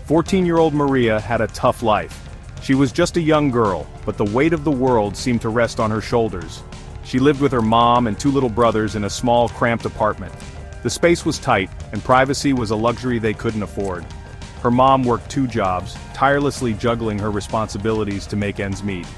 14-year-old Maria had a tough life. She was just a young girl, but the weight of the world seemed to rest on her shoulders. She lived with her mom and two little brothers in a small, cramped apartment. The space was tight, and privacy was a luxury they couldn't afford. Her mom worked 2 jobs, tirelessly juggling her responsibilities to make ends meet.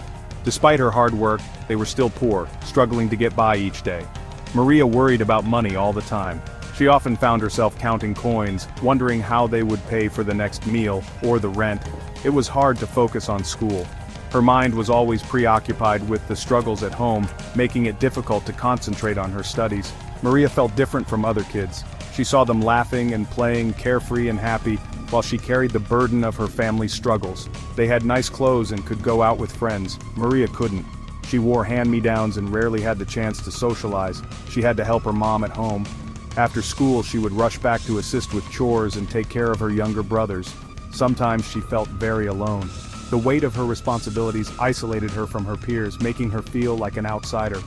Despite her hard work, they were still poor, struggling to get by each day. Maria worried about money all the time. She often found herself counting coins, wondering how they would pay for the next meal, or the rent. It was hard to focus on school. Her mind was always preoccupied with the struggles at home, making it difficult to concentrate on her studies. Maria felt different from other kids. She saw them laughing and playing, carefree and happy, while she carried the burden of her family's struggles. They had nice clothes and could go out with friends. Maria couldn't. She wore hand-me-downs and rarely had the chance to socialize. She had to help her mom at home. After school, she would rush back to assist with chores and take care of her younger brothers. Sometimes she felt very alone. The weight of her responsibilities isolated her from her peers, making her feel like an outsider.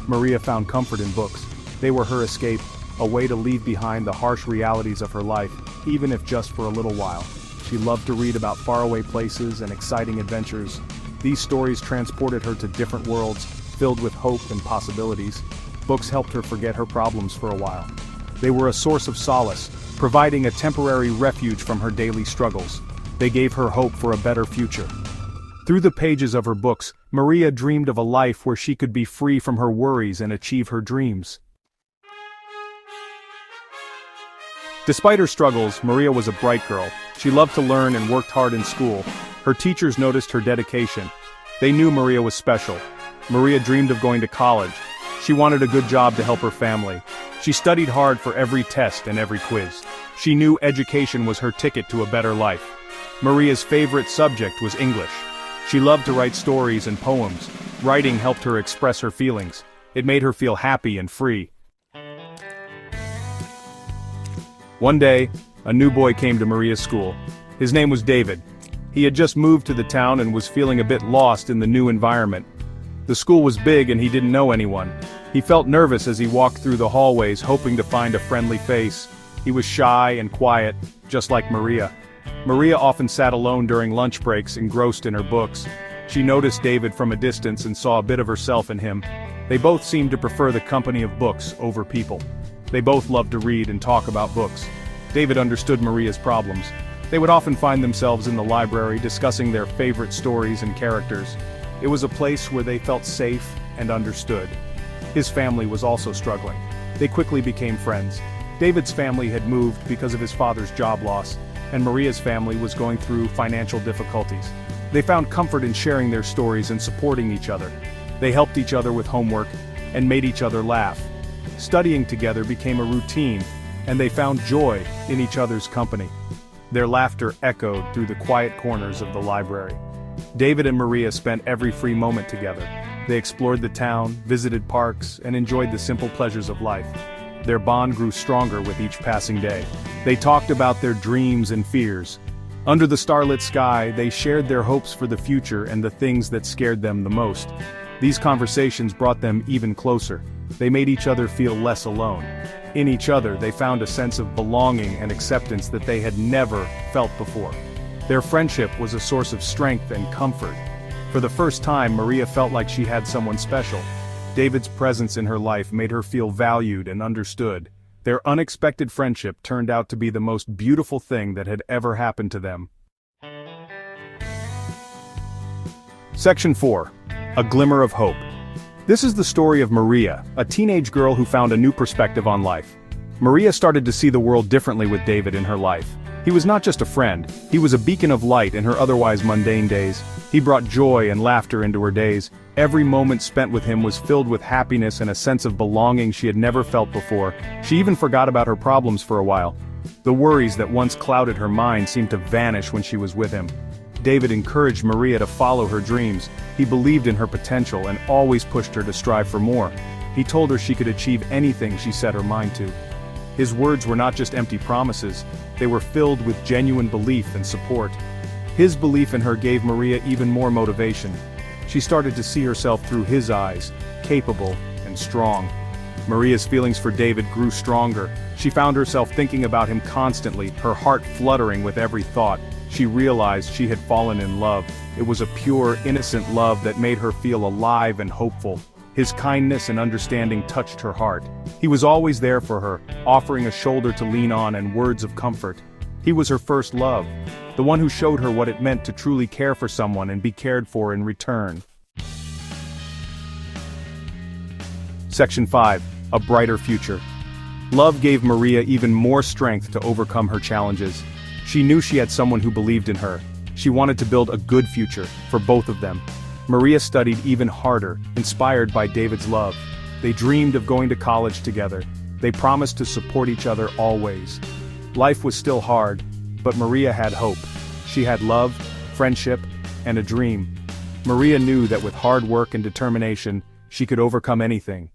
Maria found comfort in books. They were her escape, a way to leave behind the harsh realities of her life, even if just for a little while. She loved to read about faraway places and exciting adventures. These stories transported her to different worlds, filled with hope and possibilities. Books helped her forget her problems for a while. They were a source of solace, providing a temporary refuge from her daily struggles. They gave her hope for a better future. Through the pages of her books, Maria dreamed of a life where she could be free from her worries and achieve her dreams. Despite her struggles, Maria was a bright girl. She loved to learn and worked hard in school. Her teachers noticed her dedication. They knew Maria was special. Maria dreamed of going to college. She wanted a good job to help her family. She studied hard for every test and every quiz. She knew education was her ticket to a better life. Maria's favorite subject was English. She loved to write stories and poems. Writing helped her express her feelings. It made her feel happy and free. One day, a new boy came to Maria's school. His name was David. He had just moved to the town and was feeling a bit lost in the new environment. The school was big and he didn't know anyone. He felt nervous as he walked through the hallways, hoping to find a friendly face. He was shy and quiet, just like Maria. Maria often sat alone during lunch breaks, engrossed in her books. She noticed David from a distance and saw a bit of herself in him. They both seemed to prefer the company of books over people. They both loved to read and talk about books. David understood Maria's problems. They would often find themselves in the library discussing their favorite stories and characters. It was a place where they felt safe and understood. His family was also struggling. They quickly became friends. David's family had moved because of his father's job loss, and Maria's family was going through financial difficulties. They found comfort in sharing their stories and supporting each other. They helped each other with homework and made each other laugh. Studying together became a routine, and they found joy in each other's company. Their laughter echoed through the quiet corners of the library. David and Maria spent every free moment together. They explored the town, visited parks, and enjoyed the simple pleasures of life. Their bond grew stronger with each passing day. They talked about their dreams and fears. Under the starlit sky, they shared their hopes for the future and the things that scared them the most. These conversations brought them even closer. They made each other feel less alone. In each other, they found a sense of belonging and acceptance that they had never felt before. Their friendship was a source of strength and comfort. For the first time, Maria felt like she had someone special. David's presence in her life made her feel valued and understood. Their unexpected friendship turned out to be the most beautiful thing that had ever happened to them. Section 4. A Glimmer of Hope. This is the story of Maria, a teenage girl who found a new perspective on life. Maria started to see the world differently with David in her life. He was not just a friend, he was a beacon of light in her otherwise mundane days. He brought joy and laughter into her days. Every moment spent with him was filled with happiness and a sense of belonging she had never felt before. She even forgot about her problems for a while. The worries that once clouded her mind seemed to vanish when she was with him. David encouraged Maria to follow her dreams. He believed in her potential and always pushed her to strive for more. He told her she could achieve anything she set her mind to. His words were not just empty promises, they were filled with genuine belief and support. His belief in her gave Maria even more motivation. She started to see herself through his eyes, capable and strong. Maria's feelings for David grew stronger. She found herself thinking about him constantly, her heart fluttering with every thought. she realized she had fallen in love. It was a pure, innocent love that made her feel alive and hopeful. His kindness and understanding touched her heart. He was always there for her, offering a shoulder to lean on and words of comfort. He was her first love, the one who showed her what it meant to truly care for someone and be cared for in return. Section 5. A brighter future. Love gave Maria even more strength to overcome her challenges. She knew she had someone who believed in her. She wanted to build a good future for both of them. Maria studied even harder, inspired by David's love. They dreamed of going to college together. They promised to support each other always. Life was still hard, but Maria had hope. She had love, friendship, and a dream. Maria knew that with hard work and determination, she could overcome anything.